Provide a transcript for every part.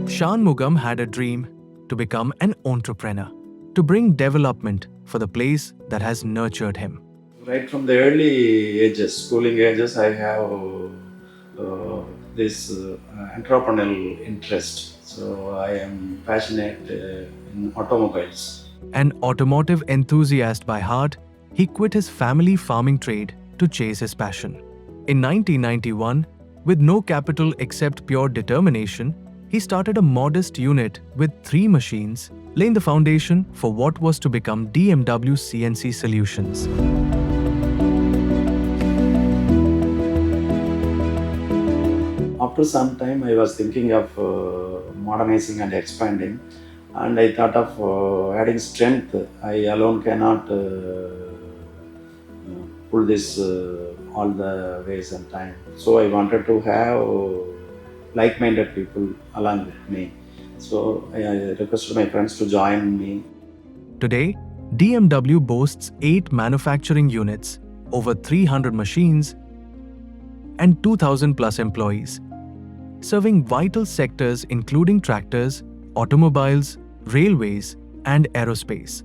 Shanmugam had a dream to become an entrepreneur, to bring development for the place that has nurtured him. Right from the early ages, schooling ages, I have this entrepreneurial interest. So I am passionate in automobiles. An automotive enthusiast by heart, he quit his family farming trade to chase his passion. In 1991, with no capital except pure determination, he started a modest unit with 3 machines, laying the foundation for what was to become DMW CNC Solutions. After some time, I was thinking of modernizing and expanding, and I thought of adding strength. I alone cannot pull this all the ways and time. So I wanted to have like-minded people along with me. So I requested my friends to join me. Today, DMW boasts 8 manufacturing units, over 300 machines, and 2,000 plus employees, serving vital sectors including tractors, automobiles, railways, and aerospace.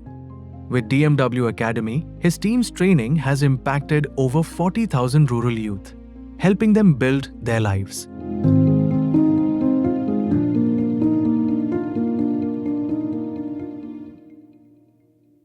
With DMW Academy, his team's training has impacted over 40,000 rural youth, helping them build their lives.